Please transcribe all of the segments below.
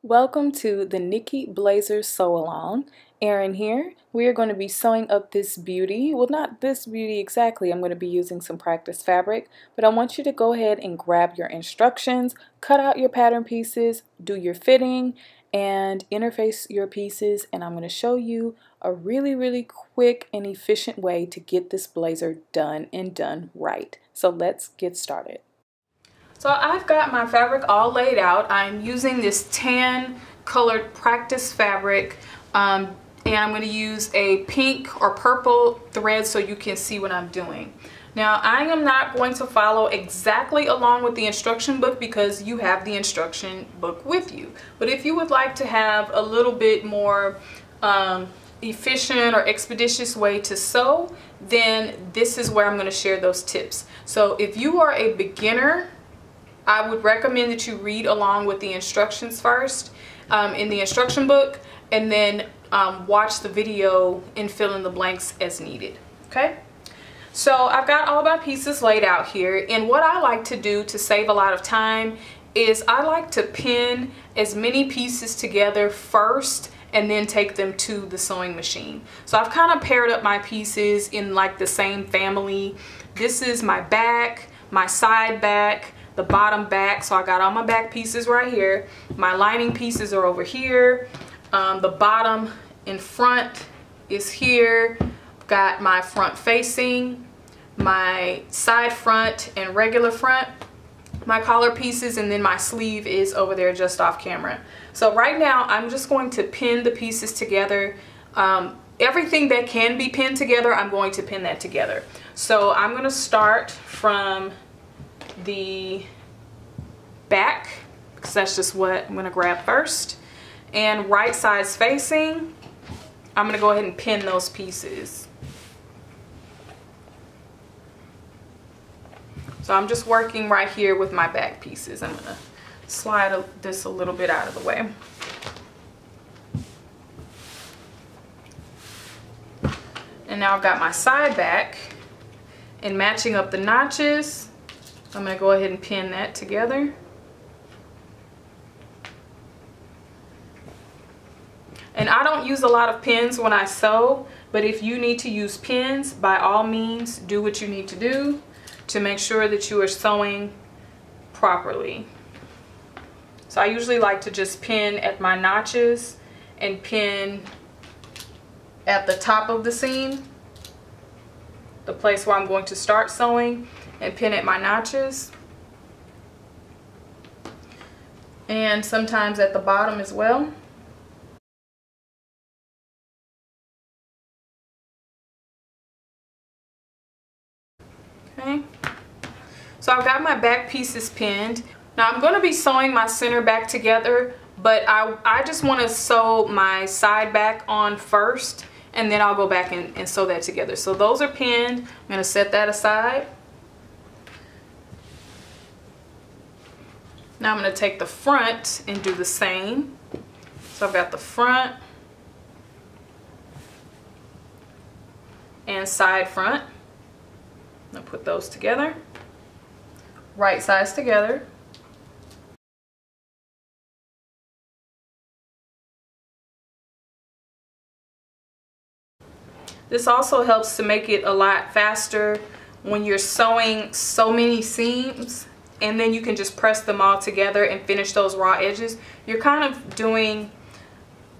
Welcome to the Nikki Blazer Sew Along. Erin here. We are going to be sewing up this beauty. Well, not this beauty exactly. I'm going to be using some practice fabric, but I want you to go ahead and grab your instructions, cut out your pattern pieces, do your fitting, and interface your pieces. And I'm going to show you a really quick and efficient way to get this blazer done and done right. So let's get started. So I've got my fabric all laid out. I'm using this tan colored practice fabric and I'm going to use a pink or purple thread so you can see what I'm doing. Now I am not going to follow exactly along with the instruction book because you have the instruction book with you. But if you would like to have a little bit more efficient or expeditious way to sew, then this is where I'm going to share those tips. So if you are a beginner, I would recommend that you read along with the instructions first in the instruction book, and then watch the video and fill in the blanks as needed. Okay? So I've got all my pieces laid out here, and what I like to do to save a lot of time is I like to pin as many pieces together first and then take them to the sewing machine. So I've kind of paired up my pieces in like the same family. This is my back, my side back, the bottom back. So I got all my back pieces right here. My lining pieces are over here. The bottom in front is here. Got my front facing, my side front and regular front, my collar pieces, and then my sleeve is over there just off camera. So right now I'm just going to pin the pieces together. Everything that can be pinned together, I'm going to pin that together. So I'm going to start from the back because that's just what I'm going to grab first, and right sides facing, I'm going to go ahead and pin those pieces. So I'm just working right here with my back pieces. I'm going to slide this a little bit out of the way. And now I've got my side back, and matching up the notches, I'm going to go ahead and pin that together. And I don't use a lot of pins when I sew, but if you need to use pins, by all means, do what you need to do to make sure that you are sewing properly. So I usually like to just pin at my notches and pin at the top of the seam, the place where I'm going to start sewing, and pin at my notches, and sometimes at the bottom as well. Okay, so I've got my back pieces pinned. Now I'm going to be sewing my center back together, but I just want to sew my side back on first, and then I'll go back and sew that together. So those are pinned. I'm going to set that aside. Now I'm going to take the front and do the same. So I've got the front and side front. I'm going to put those together, right sides together. This also helps to make it a lot faster when you're sewing so many seams, and then you can just press them all together and finish those raw edges. You're kind of doing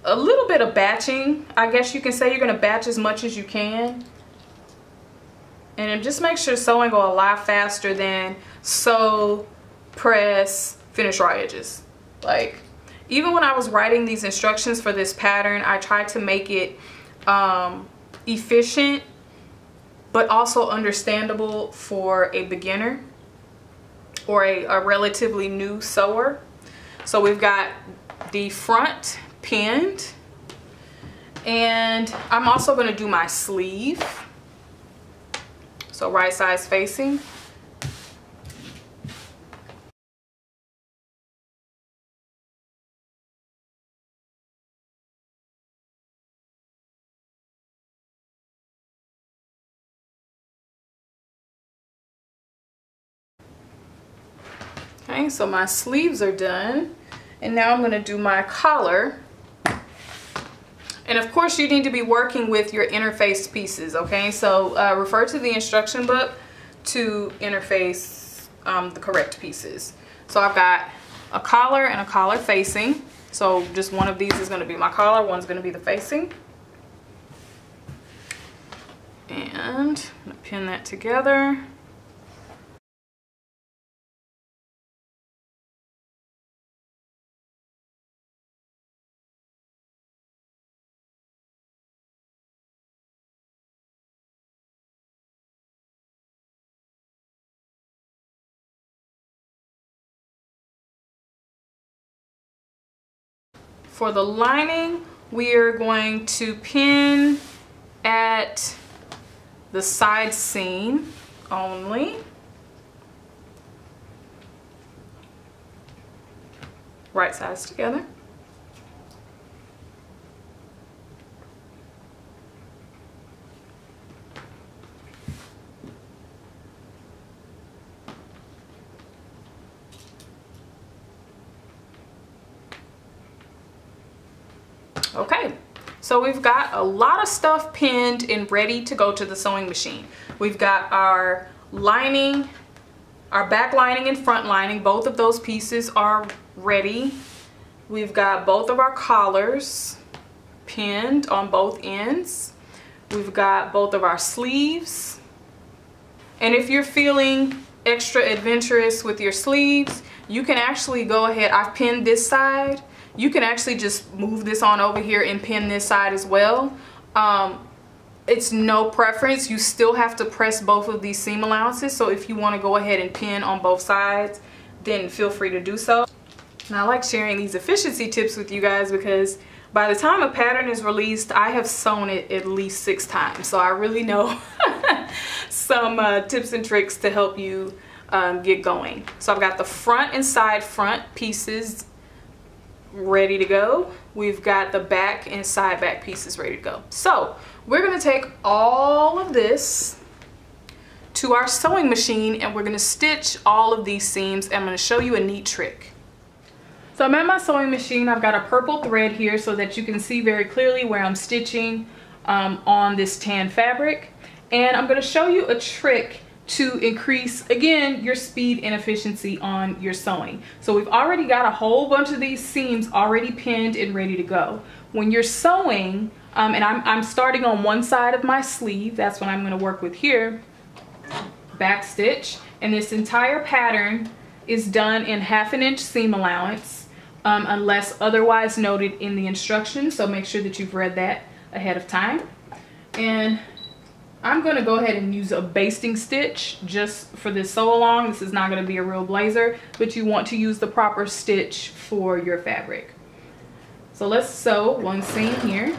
a little bit of batching. I guess you can say you're going to batch as much as you can. And it just makes your sewing go a lot faster than sew, press, finish raw edges. Like, even when I was writing these instructions for this pattern, I tried to make it efficient but also understandable for a beginner or a relatively new sewer. So we've got the front pinned, and I'm also going to do my sleeve. So right sides facing. Okay, so my sleeves are done. And now I'm going to do my collar. And of course you need to be working with your interface pieces, okay? So refer to the instruction book to interface the correct pieces. So I've got a collar and a collar facing. So just one of these is going to be my collar, one's going to be the facing. And I'm going to pin that together. For the lining, we are going to pin at the side seam only. Right sides together. Okay, so we've got a lot of stuff pinned and ready to go to the sewing machine. We've got our lining, our back lining and front lining. Both of those pieces are ready. We've got both of our collars pinned on both ends. We've got both of our sleeves. And if you're feeling extra adventurous with your sleeves, you can actually go ahead. I've pinned this side. You can actually just move this on over here and pin this side as well. It's no preference. You still have to press both of these seam allowances. So if you want to go ahead and pin on both sides, then feel free to do so. And I like sharing these efficiency tips with you guys because by the time a pattern is released, I have sewn it at least 6 times. So I really know some tips and tricks to help you get going. So I've got the front and side front pieces ready to go. We've got the back and side back pieces ready to go. So we're going to take all of this to our sewing machine and we're going to stitch all of these seams. I'm going to show you a neat trick. So I'm at my sewing machine. I've got a purple thread here so that you can see very clearly where I'm stitching on this tan fabric. And I'm going to show you a trick to increase, again, your speed and efficiency on your sewing. So we've already got a whole bunch of these seams already pinned and ready to go. When you're sewing, and I'm starting on one side of my sleeve, that's what I'm going to work with here, back stitch, and this entire pattern is done in 1/2 inch seam allowance, unless otherwise noted in the instructions, so make sure that you've read that ahead of time. And I'm going to go ahead and use a basting stitch just for this sew along. This is not going to be a real blazer, but you want to use the proper stitch for your fabric. So let's sew one seam here.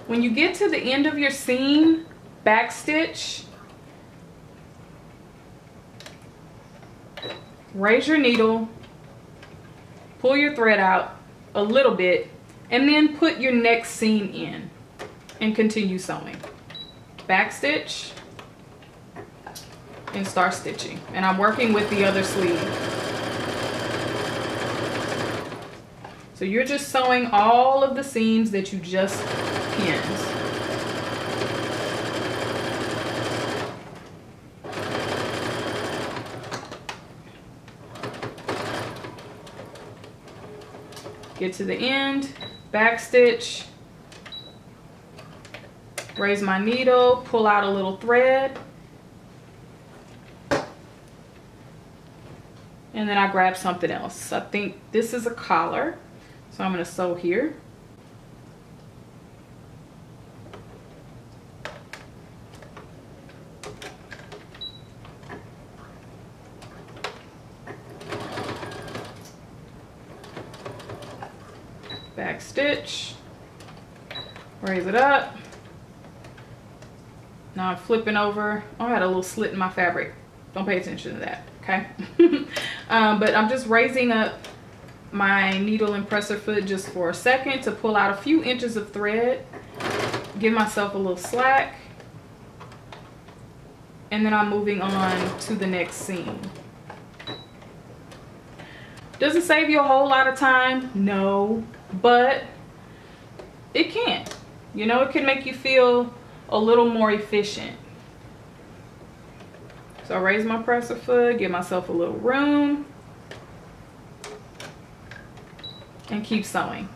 When you get to the end of your seam, back stitch, raise your needle, pull your thread out a little bit, and then put your next seam in and continue sewing. Back stitch and start stitching. And I'm working with the other sleeve. So you're just sewing all of the seams that you just pinned. Get to the end, back stitch, raise my needle, pull out a little thread, and then I grab something else. I think this is a collar, so I'm going to sew here. back stitch, raise it up. Now I'm flipping over. Oh, I had a little slit in my fabric. Don't pay attention to that, okay? But I'm just raising up my needle and presser foot just for a second to pull out a few inches of thread. Give myself a little slack. And then I'm moving on to the next seam. Does it save you a whole lot of time? No, but it can. You know, it can make you feel a little more efficient. So I raise my presser foot, give myself a little room, and keep sewing.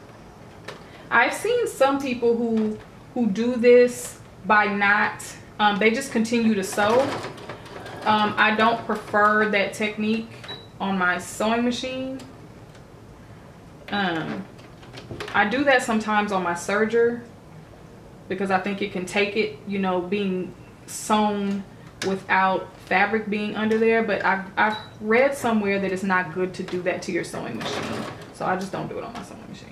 I've seen some people who do this by not, they just continue to sew. I don't prefer that technique on my sewing machine. I do that sometimes on my serger because I think it can take it, you know, being sewn without fabric being under there, but I've read somewhere that it's not good to do that to your sewing machine, so I just don't do it on my sewing machine.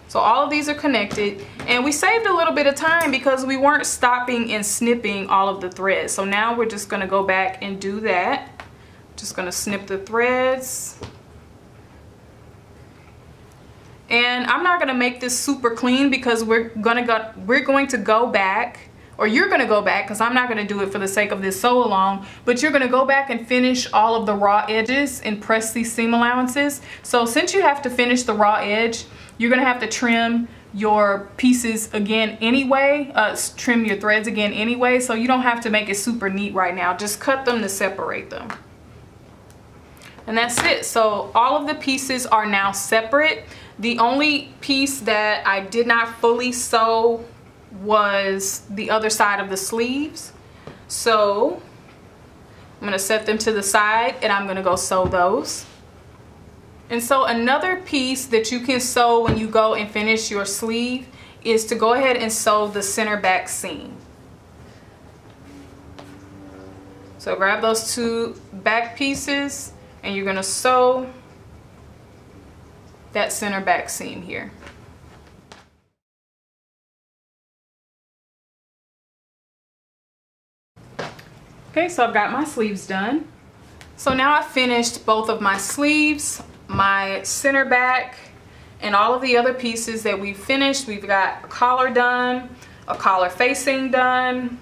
So all of these are connected, and we saved a little bit of time because we weren't stopping and snipping all of the threads. So now we're just gonna go back and do that. Just gonna snip the threads. And I'm not gonna make this super clean because we're going to go back, or you're gonna go back, because I'm not gonna do it for the sake of this sew along, but you're gonna go back and finish all of the raw edges and press these seam allowances. So since you have to finish the raw edge, you're gonna have to trim your pieces again anyway, trim your threads again anyway, so you don't have to make it super neat right now. Just cut them to separate them. And that's it. So all of the pieces are now separate. The only piece that I did not fully sew was the other side of the sleeves. So I'm gonna set them to the side and I'm gonna go sew those. And so another piece that you can sew when you go and finish your sleeve is to go ahead and sew the center back seam. So grab those two back pieces and you're gonna sew that center back seam here. Okay, so I've got my sleeves done. So now I've finished both of my sleeves, my center back, and all of the other pieces that we've finished. We've got a collar done, a collar facing done.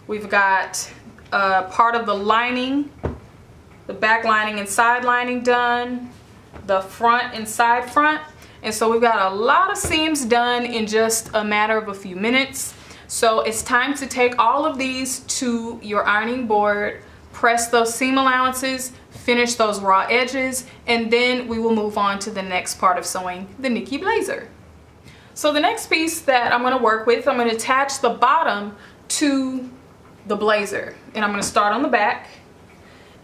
We've got part of the lining, the back lining and side lining done, the front and side front. And so we've got a lot of seams done in just a matter of a few minutes. So it's time to take all of these to your ironing board, press those seam allowances, finish those raw edges, and then we will move on to the next part of sewing the Nikki blazer. So the next piece that I'm going to work with, I'm going to attach the bottom to the blazer, and I'm going to start on the back,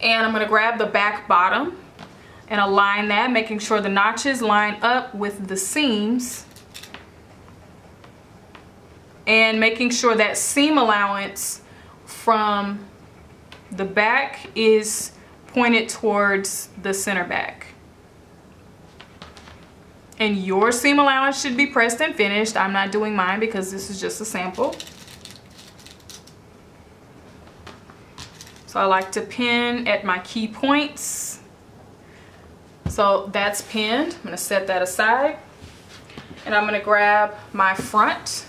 and I'm going to grab the back bottom and align that, making sure the notches line up with the seams, and making sure that seam allowance from the back is pointed towards the center back. And your seam allowance should be pressed and finished. I'm not doing mine because this is just a sample. So I like to pin at my key points. So that's pinned. I'm going to set that aside. And I'm going to grab my front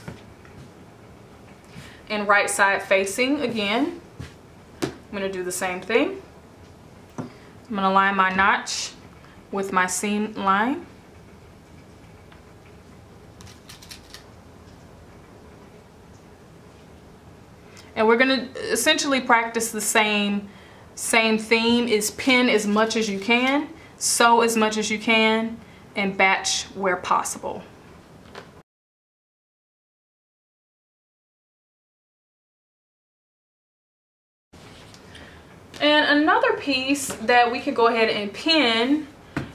and right side facing again. I'm going to do the same thing. I'm going to line my notch with my seam line. And we're going to essentially practice the same theme, is pin as much as you can, sew as much as you can, and batch where possible. another piece that we could go ahead and pin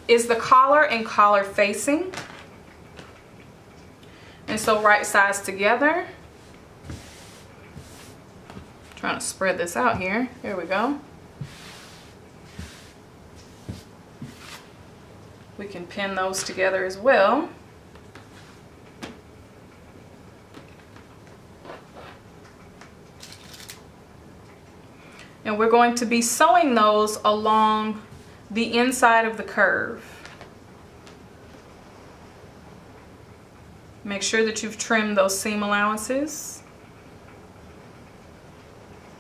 is the collar and collar facing. And so right sides together. Trying to spread this out here. There we go. We can pin those together as well. And we're going to be sewing those along the inside of the curve. Make sure that you've trimmed those seam allowances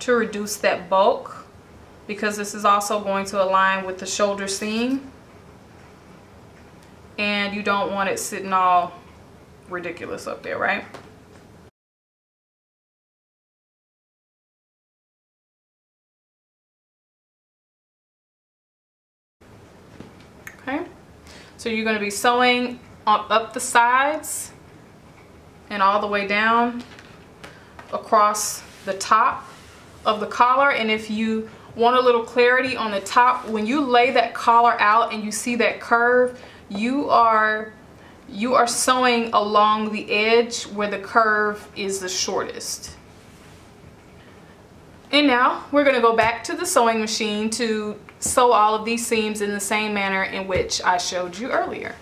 to reduce that bulk, because this is also going to align with the shoulder seam. And you don't want it sitting all ridiculous up there, right? Okay, so you're going to be sewing up the sides and all the way down across the top of the collar. And if you want a little clarity on the top, when you lay that collar out and you see that curve, you are sewing along the edge where the curve is the shortest. And now we're going to go back to the sewing machine to sew all of these seams in the same manner in which I showed you earlier.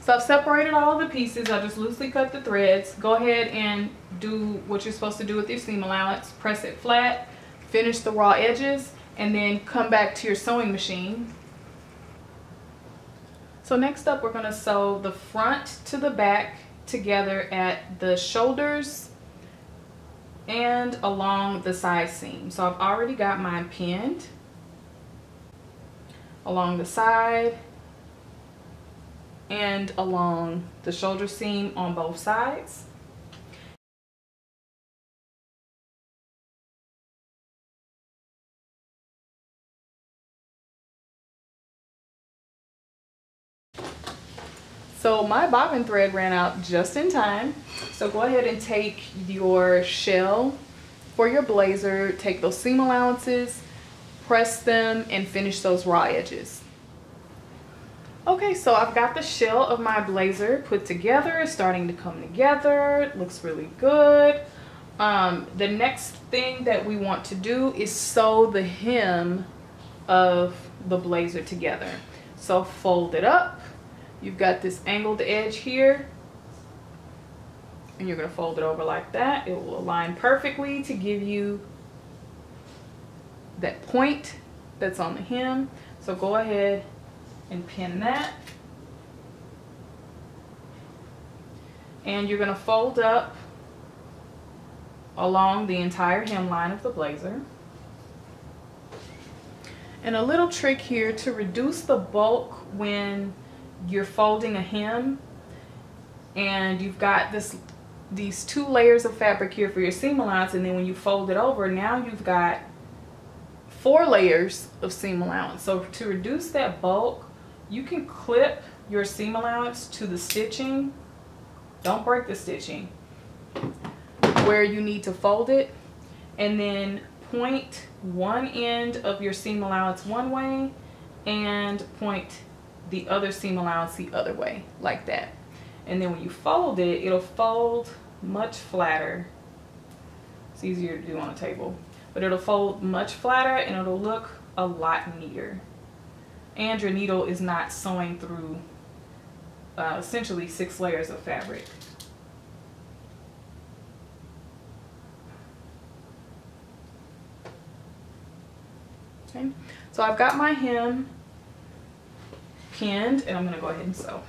So I've separated all of the pieces. I just loosely cut the threads. Go ahead and do what you're supposed to do with your seam allowance. Press it flat, finish the raw edges, and then come back to your sewing machine. So next up, we're going to sew the front to the back together at the shoulders and along the side seam. So I've already got mine pinned along the side and along the shoulder seam on both sides. So my bobbin thread ran out just in time. So go ahead and take your shell for your blazer, take those seam allowances, press them, and finish those raw edges. Okay, so I've got the shell of my blazer put together. It's starting to come together. It looks really good. The next thing that we want to do is sew the hem of the blazer together. So fold it up. You've got this angled edge here, and you're going to fold it over like that. It will align perfectly to give you that point that's on the hem. So go ahead and pin that, and you're going to fold up along the entire hemline of the blazer. And a little trick here to reduce the bulk when you're folding a hem and you've got these two layers of fabric here for your seam allowance, and then when you fold it over, now you've got 4 layers of seam allowance. So to reduce that bulk, you can clip your seam allowance to the stitching. Don't break the stitching where you need to fold it, and then point one end of your seam allowance one way and point the other seam allowance the other way, like that. And then when you fold it, it'll fold much flatter. It's easier to do on a table, but it'll fold much flatter and it'll look a lot neater. And your needle is not sewing through essentially 6 layers of fabric. Okay, so I've got my hem pinned, and I'm going to go ahead and sew.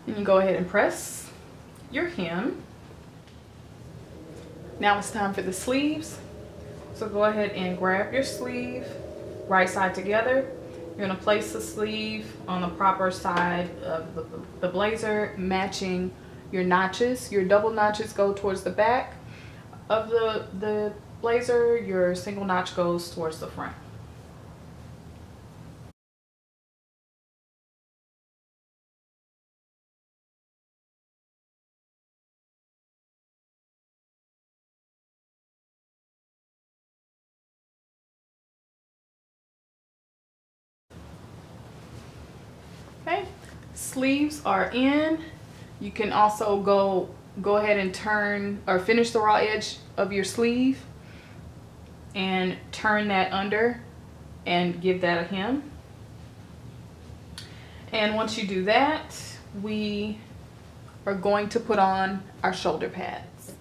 And you go ahead and press your hem. Now it's time for the sleeves. So go ahead and grab your sleeve, right side together. You're gonna place the sleeve on the proper side of the blazer, matching your notches. Your double notches go towards the back of the blazer. Your single notch goes towards the front. Okay, sleeves are in. You can also go ahead and turn or finish the raw edge of your sleeve and turn that under and give that a hem. And once you do that, we are going to put on our shoulder pads.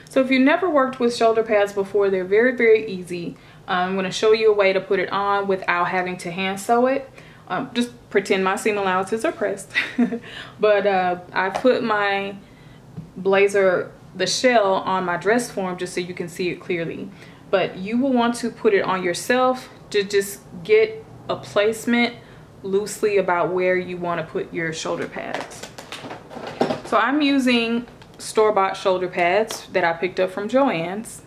So if you've never worked with shoulder pads before, they're very easy. I'm going to show you a way to put it on without having to hand sew it. Just pretend my seam allowances are pressed. But I put my blazer, the shell, on my dress form just so you can see it clearly. But you will want to put it on yourself to just get a placement loosely about where you want to put your shoulder pads. So I'm using store-bought shoulder pads that I picked up from Joann's.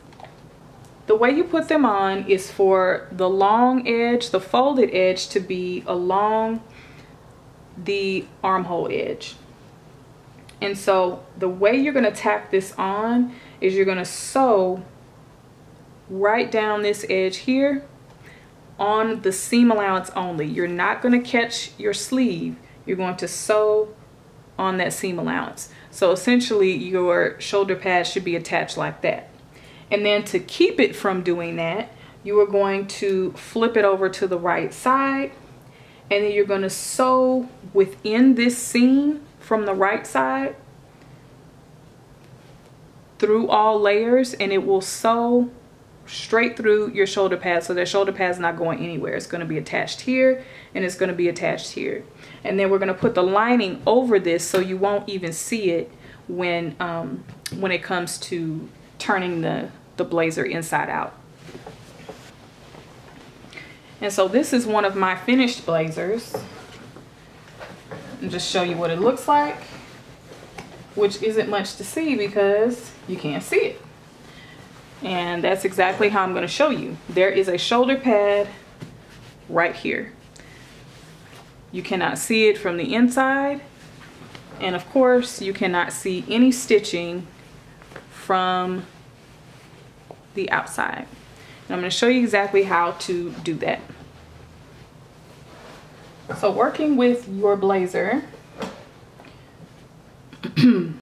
The way you put them on is for the long edge, the folded edge, to be along the armhole edge. And so the way you're going to tack this on is you're going to sew right down this edge here on the seam allowance only. You're not going to catch your sleeve. You're going to sew on that seam allowance. So essentially your shoulder pad should be attached like that. And then to keep it from doing that, you are going to flip it over to the right side, and then you're going to sew within this seam from the right side through all layers, and it will sew straight through your shoulder pad, so that shoulder pad's not going anywhere. It's going to be attached here, and it's going to be attached here. And then we're going to put the lining over this so you won't even see it when it comes to turning the blazer inside out. And so this is one of my finished blazers. And just show you what it looks like, which isn't much to see because you can't see it. And that's exactly how I'm going to show you. There is a shoulder pad right here. You cannot see it from the inside, and of course you cannot see any stitching from the outside. And I'm going to show you exactly how to do that. So working with your blazer,